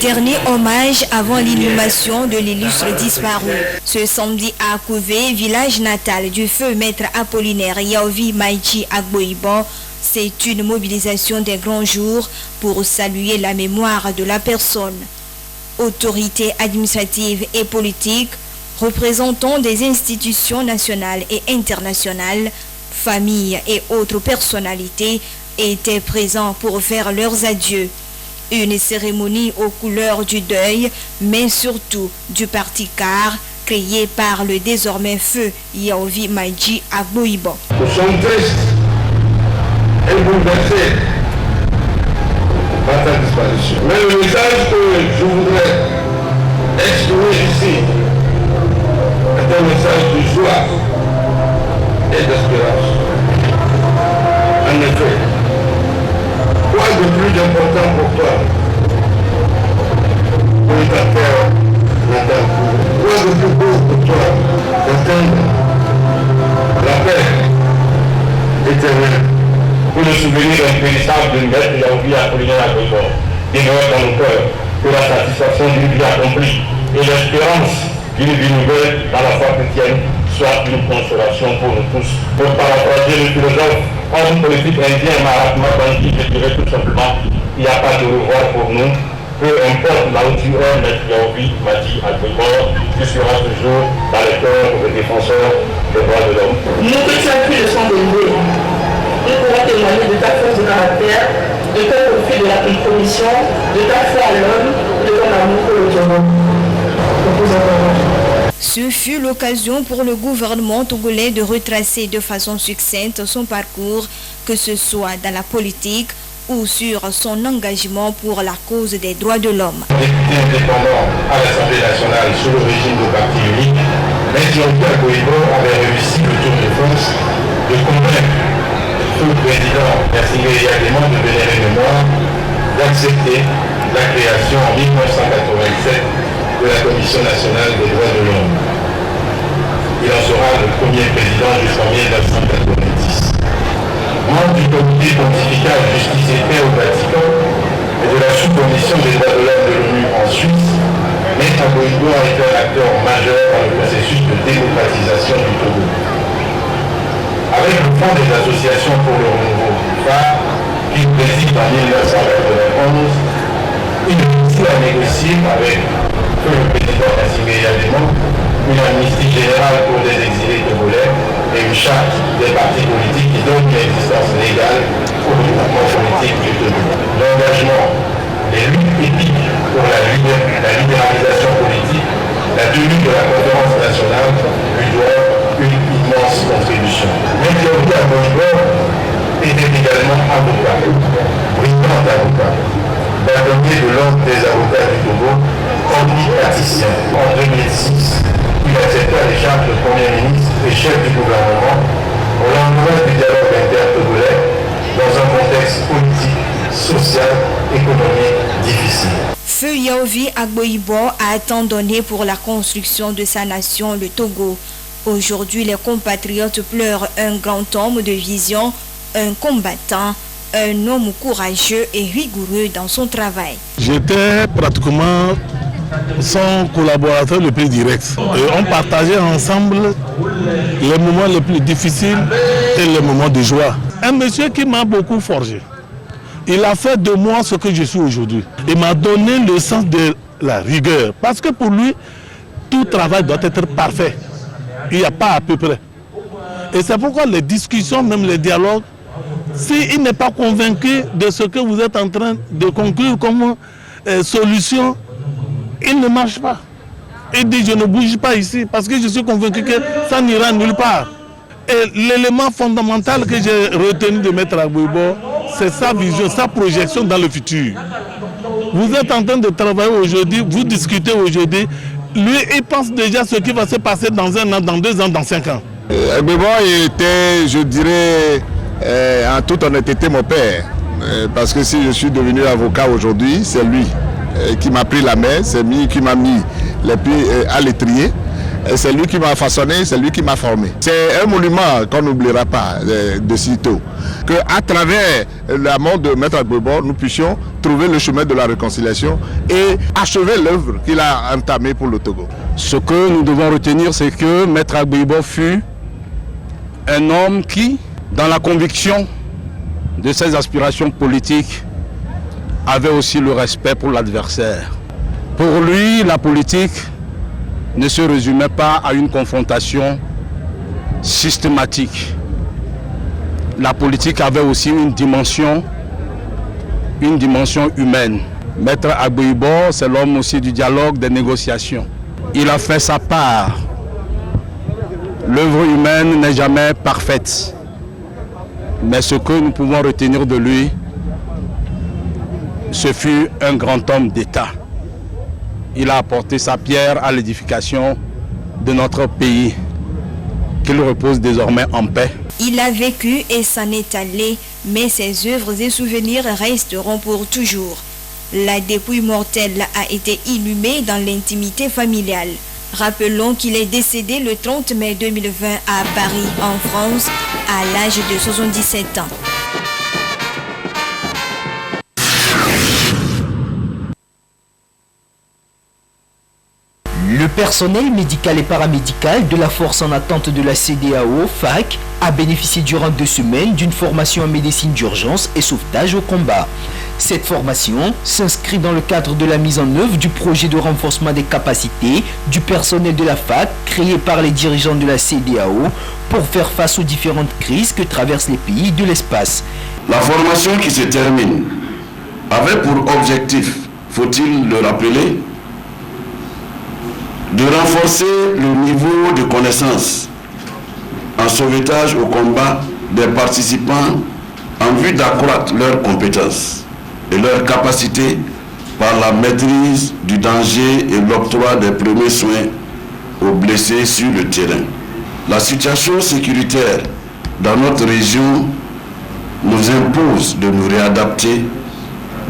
Dernier hommage avant l'inhumation de l'illustre disparu. Ce samedi à Kouvé, village natal du feu maître Apollinaire Yaovi Maïchi Agboïban, c'est une mobilisation des grands jours pour saluer la mémoire de la personne. Autorités administratives et politiques, représentants des institutions nationales et internationales, familles et autres personnalités étaient présents pour faire leurs adieux. Une cérémonie aux couleurs du deuil, mais surtout du parti car créé par le désormais feu Yaovi Maïchi Agboïban. Nous sommes tristes et bouleversés par sa disparition. Mais le message que je voudrais exprimer ici est un message de joie et d'espérance. En effet, quoi de plus important pour toi, pour ta terre natale? Quoi de plus beau pour toi d'atteindre la paix éternelle? Pour le souvenir impérissable d'une bête Yaovi Apollinaire Agboïban, demeure dans nos cœurs que la satisfaction d'une vie accomplie et l'espérance d'une vie nouvelle dans la foi chrétienne soit une consolation pour nous tous. Pour paraphraser le philosophe, homme politique indien Mahatma Gandhi, je dirais tout simplement, il n'y a pas de revoir pour nous. Peu importe là où tu es, maître Yaovi Maïchi Agboïban, tu seras toujours dans les cœurs des défenseurs des droits de l'homme. Nous que tu as pris le sang de Dieu, nous pourrons témoigner de ta force de caractère, de ton refus de la compromission, de ta foi à l'homme, de ton amour pour le Togo. Ce fut l'occasion pour le gouvernement togolais de retracer de façon succincte son parcours, que ce soit dans la politique ou sur son engagement pour la cause des droits de l'homme. Député indépendant à l'Assemblée nationale sous le régime de parti unique, M. Yaovi Agboïban avait réussi le tour de force de convaincre le président Yassine Yadema de vénérer mémoire d'accepter la création en 1987 de la Commission nationale des droits de l'homme. Il en sera le premier président jusqu'en 1990. Membre du comité pontifical Justice et Paix au Vatican et de la sous-commission des droits de l'homme de l'ONU en Suisse, M. Agboïban a été un acteur majeur dans le processus de démocratisation du Togo. Avec le Fonds des associations pour le renouveau phare, qu'il préside en 1991, il réussit à négocier avec le président Yassine Yadema une amnistie générale pour les exilés togolais et une charte des partis politiques qui donne une existence légale au mouvement politique du Togo. L'engagement, les luttes épiques pour la libéralisation politique, la tenue de la conférence nationale lui doivent une immense contribution. Mais Yaovi Agboïban était également avocat, brillant avocat, bâtonnier de l'ordre des avocats du Togo, omnipraticien. En 2006, il accepta les charges de Premier ministre et chef du gouvernement au lendemain du dialogue inter-togolais dans un contexte politique, social, économique difficile. Feu Yaovi Agboïban a tant donné pour la construction de sa nation, le Togo. Aujourd'hui, les compatriotes pleurent un grand homme de vision, un combattant, un homme courageux et rigoureux dans son travail. J'étais pratiquement son collaborateur le plus direct. Et on partageait ensemble les moments les plus difficiles et les moments de joie. Un monsieur qui m'a beaucoup forgé. Il a fait de moi ce que je suis aujourd'hui. Il m'a donné le sens de la rigueur. Parce que pour lui, tout travail doit être parfait. Il n'y a pas à peu près. Et c'est pourquoi les discussions, même les dialogues, s'il n'est pas convaincu de ce que vous êtes en train de conclure comme solution, il ne marche pas. Il dit je ne bouge pas ici parce que je suis convaincu que ça n'ira nulle part. Et l'élément fondamental que j'ai retenu de Maître Agboïban, c'est sa vision, sa projection dans le futur. Vous êtes en train de travailler aujourd'hui, vous discutez aujourd'hui, lui il pense déjà ce qui va se passer dans 1 an, dans 2 ans, dans 5 ans. Agboïban était, je dirais, en toute honnêteté mon père. Parce que si je suis devenu avocat aujourd'hui, c'est lui qui m'a pris la main, c'est lui qui m'a mis les pieds à l'étrier. C'est lui qui m'a façonné, c'est lui qui m'a formé. C'est un monument qu'on n'oubliera pas de sitôt. Qu'à travers la mort de Maître Agboibo, nous puissions trouver le chemin de la réconciliation et achever l'œuvre qu'il a entamée pour le Togo. Ce que nous devons retenir, c'est que Maître Agboibo fut un homme qui, dans la conviction de ses aspirations politiques, avait aussi le respect pour l'adversaire. Pour lui, la politique ne se résumait pas à une confrontation systématique. La politique avait aussi une dimension humaine. Maître Agboibo, c'est l'homme aussi du dialogue, des négociations. Il a fait sa part. L'œuvre humaine n'est jamais parfaite. Mais ce que nous pouvons retenir de lui, ce fut un grand homme d'État. Il a apporté sa pierre à l'édification de notre pays. Qu'il repose désormais en paix. Il a vécu et s'en est allé, mais ses œuvres et souvenirs resteront pour toujours. La dépouille mortelle a été inhumée dans l'intimité familiale. Rappelons qu'il est décédé le 30 mai 2020 à Paris, en France, à l'âge de 77 ans. Le personnel médical et paramédical de la force en attente de la CEDEAO, FAC, a bénéficié durant 2 semaines d'une formation en médecine d'urgence et sauvetage au combat. Cette formation s'inscrit dans le cadre de la mise en œuvre du projet de renforcement des capacités du personnel de la FAC créé par les dirigeants de la CEDEAO pour faire face aux différentes crises que traversent les pays de l'espace. La formation qui se termine avait pour objectif, faut-il le rappeler, de renforcer le niveau de connaissance en sauvetage au combat des participants en vue d'accroître leurs compétences et leurs capacités par la maîtrise du danger et l'octroi des premiers soins aux blessés sur le terrain. La situation sécuritaire dans notre région nous impose de nous réadapter,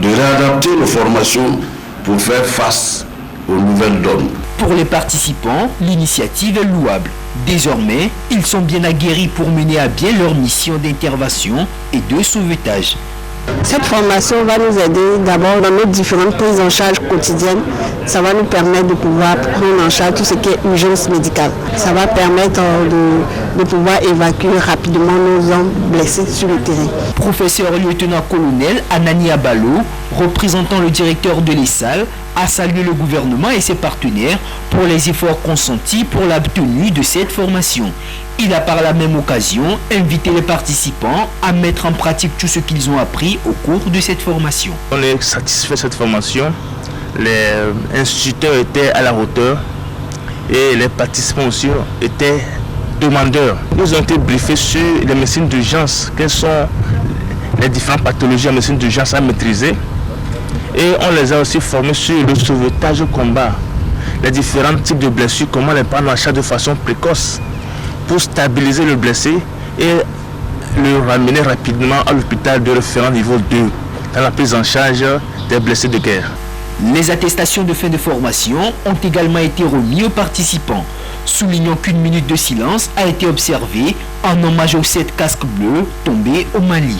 de réadapter nos formations pour faire face aux nouvelles donnes. Pour les participants, l'initiative est louable. Désormais, ils sont bien aguerris pour mener à bien leur mission d'intervention et de sauvetage. Cette formation va nous aider d'abord dans nos différentes prises en charge quotidiennes. Ça va nous permettre de pouvoir prendre en charge tout ce qui est urgence médicale. Ça va permettre de pouvoir évacuer rapidement nos hommes blessés sur le terrain. Professeur lieutenant-colonel Anani Abalo, représentant le directeur de l'ESSAL, a salué le gouvernement et ses partenaires pour les efforts consentis pour la tenue de cette formation. Il a par la même occasion invité les participants à mettre en pratique tout ce qu'ils ont appris au cours de cette formation. On est satisfait de cette formation. Les instituteurs étaient à la hauteur et les participants aussi étaient demandeurs. Ils ont été briefés sur les médecines d'urgence, quelles sont les différentes pathologies en médecine d'urgence à maîtriser. Et on les a aussi formés sur le sauvetage au combat, les différents types de blessures, comment les prendre en charge de façon précoce pour stabiliser le blessé et le ramener rapidement à l'hôpital de référent niveau 2 dans la prise en charge des blessés de guerre. Les attestations de fin de formation ont également été remises aux participants. Soulignons qu'une minute de silence a été observée en hommage aux 7 casques bleus tombés au Mali.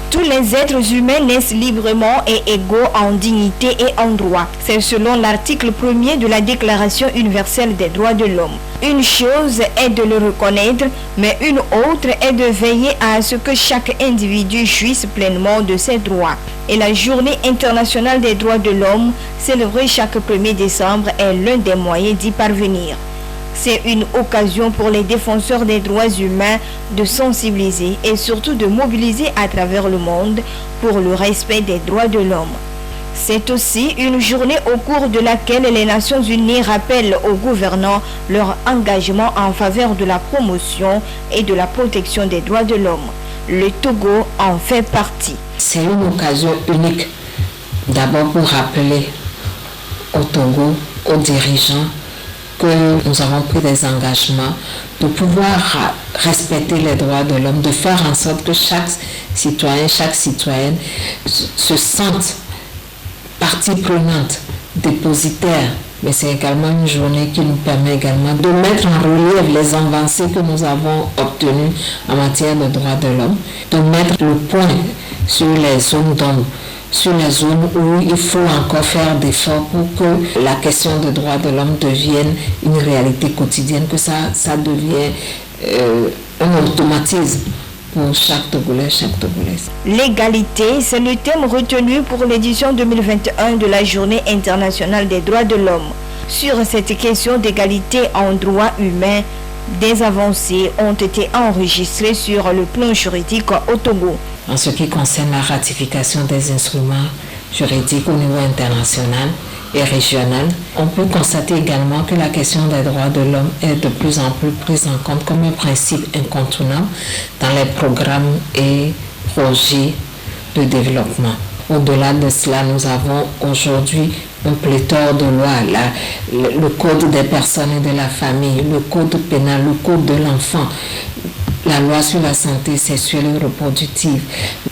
Tous les êtres humains naissent librement et égaux en dignité et en droit. C'est selon l'article 1er de la Déclaration universelle des droits de l'homme. Une chose est de le reconnaître, mais une autre est de veiller à ce que chaque individu jouisse pleinement de ses droits. Et la Journée internationale des droits de l'homme, célébrée chaque 1er décembre, est l'un des moyens d'y parvenir. C'est une occasion pour les défenseurs des droits humains de sensibiliser et surtout de mobiliser à travers le monde pour le respect des droits de l'homme. C'est aussi une journée au cours de laquelle les Nations Unies rappellent aux gouvernants leur engagement en faveur de la promotion et de la protection des droits de l'homme. Le Togo en fait partie. C'est une occasion unique, d'abord pour rappeler au Togo, aux dirigeants, que nous avons pris des engagements de pouvoir respecter les droits de l'homme, de faire en sorte que chaque citoyen, chaque citoyenne se sente partie prenante, dépositaire, mais c'est également une journée qui nous permet également de mettre en relief les avancées que nous avons obtenues en matière de droits de l'homme, de mettre le point sur les zones d'ombre, sur les zones où il faut encore faire d'efforts pour que la question des droits de l'homme devienne une réalité quotidienne, que ça devienne un automatisme pour chaque Togolais, chaque Togolaise. L'égalité, c'est le thème retenu pour l'édition 2021 de la Journée internationale des droits de l'homme. Sur cette question d'égalité en droits humains, des avancées ont été enregistrées sur le plan juridique au Togo. En ce qui concerne la ratification des instruments juridiques au niveau international et régional, on peut constater également que la question des droits de l'homme est de plus en plus prise en compte comme un principe incontournable dans les programmes et projets de développement. Au-delà de cela, nous avons aujourd'hui un pléthore de lois, le code des personnes et de la famille, le code pénal, le code de l'enfant, la loi sur la santé sexuelle et reproductive.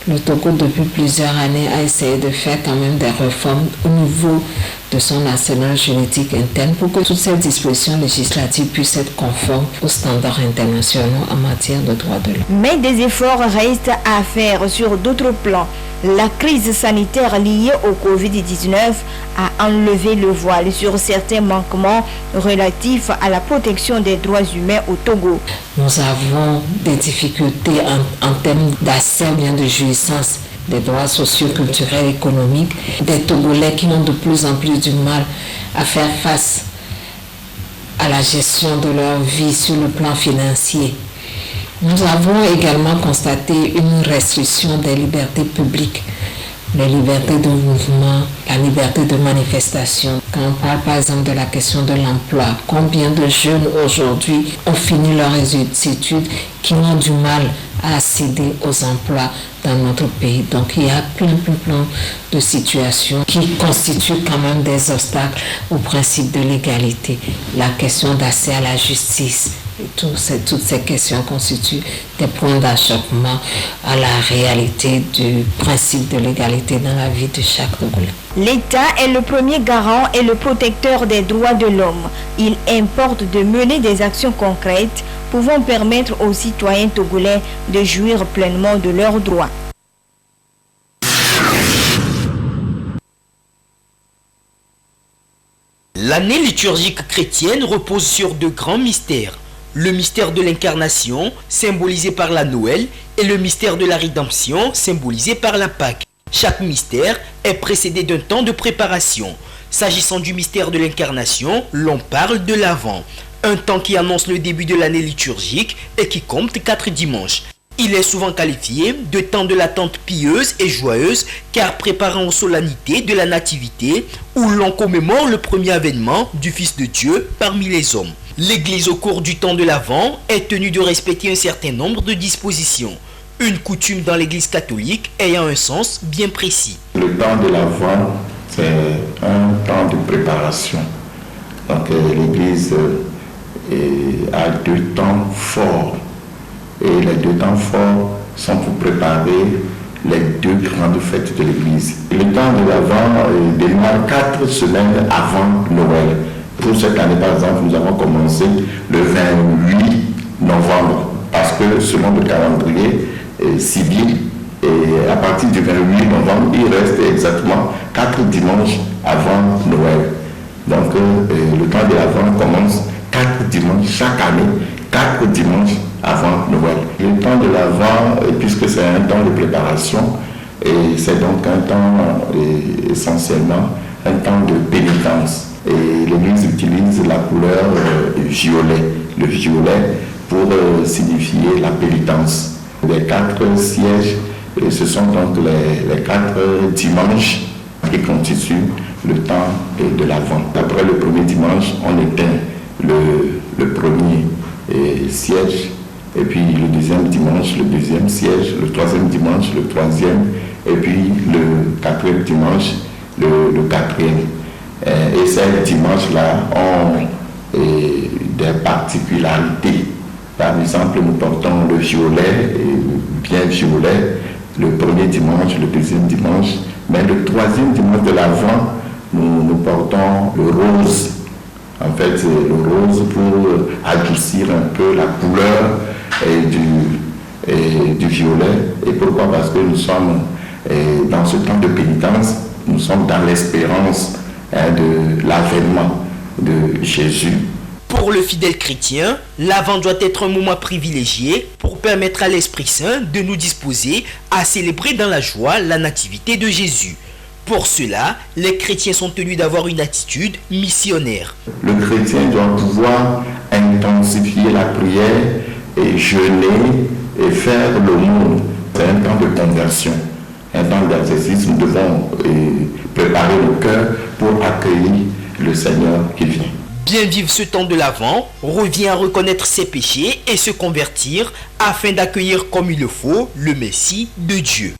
Le Togo, depuis plusieurs années, a essayé de faire quand même des réformes au niveau de son arsenal juridique interne pour que toutes ces dispositions législatives puissent être conformes aux standards internationaux en matière de droits de l'homme. Mais des efforts restent à faire sur d'autres plans. La crise sanitaire liée au Covid-19 a enlevé le voile sur certains manquements relatifs à la protection des droits humains au Togo. Nous avons des difficultés en termes d'accès ou bien de jouissance des droits sociaux, culturels, économiques, des Togolais qui ont de plus en plus du mal à faire face à la gestion de leur vie sur le plan financier. Nous avons également constaté une restriction des libertés publiques, les libertés de mouvement, la liberté de manifestation. Quand on parle par exemple de la question de l'emploi, combien de jeunes aujourd'hui ont fini leurs études qui ont du mal à accéder aux emplois dans notre pays. Donc il y a plein de situations qui constituent quand même des obstacles au principe de l'égalité. La question d'accès à la justice, toutes ces questions constituent des points d'achoppement à la réalité du principe de l'égalité dans la vie de chaque Togolais. L'État est le premier garant et le protecteur des droits de l'homme. Il importe de mener des actions concrètes pouvant permettre aux citoyens togolais de jouir pleinement de leurs droits. L'année liturgique chrétienne repose sur deux grands mystères. Le mystère de l'incarnation, symbolisé par la Noël, et le mystère de la rédemption, symbolisé par la Pâque. Chaque mystère est précédé d'un temps de préparation. S'agissant du mystère de l'incarnation, l'on parle de l'Avent, un temps qui annonce le début de l'année liturgique et qui compte 4 dimanches. Il est souvent qualifié de temps de l'attente pieuse et joyeuse, car préparant aux solennités de la Nativité, où l'on commémore le premier avènement du Fils de Dieu parmi les hommes. L'Église, au cours du temps de l'Avent, est tenue de respecter un certain nombre de dispositions. Une coutume dans l'Église catholique ayant un sens bien précis. Le temps de l'Avent, c'est un temps de préparation. Donc l'Église a 2 temps forts. Et les 2 temps forts sont pour préparer les 2 grandes fêtes de l'Église. Le temps de l'Avent démarre 4 semaines avant Noël. Pour cette année, par exemple, nous avons commencé le 28 novembre, parce que selon le calendrier civil, et à partir du 28 novembre, il reste exactement 4 dimanches avant Noël. Donc le temps de l'Avent commence 4 dimanches chaque année, 4 dimanches avant Noël. Le temps de l'Avent, puisque c'est un temps de préparation, et c'est donc un temps essentiellement un temps de pénitence. Et l'Église utilise la couleur violet, le violet, pour signifier la pénitence. Les 4 sièges, ce sont donc les 4 dimanches qui constituent le temps de l'Avent. Après le premier dimanche, on éteint le premier siège, et puis le deuxième dimanche, le deuxième siège, le troisième dimanche, le troisième, et puis le quatrième dimanche, le quatrième. Et ces dimanches-là ont des particularités. Par exemple, nous portons le violet, bien violet, le premier dimanche, le deuxième dimanche, Mais le troisième dimanche de l'Avent, nous portons le rose. En fait, c'est le rose pour adoucir un peu la couleur du violet. Et pourquoi? Parce que nous sommes dans ce temps de pénitence, nous sommes dans l'espérance de l'avènement de Jésus. Pour le fidèle chrétien, l'Avent doit être un moment privilégié pour permettre à l'Esprit Saint de nous disposer à célébrer dans la joie la nativité de Jésus. Pour cela, les chrétiens sont tenus d'avoir une attitude missionnaire. Le chrétien doit pouvoir intensifier la prière et jeûner et faire l'aumône. C'est un temps de conversion, un temps d'exercice. Nous devons préparer le cœur pour accueillir le Seigneur qui vient. Bien vivre ce temps de l'Avent revient à reconnaître ses péchés et se convertir afin d'accueillir comme il le faut le Messie de Dieu.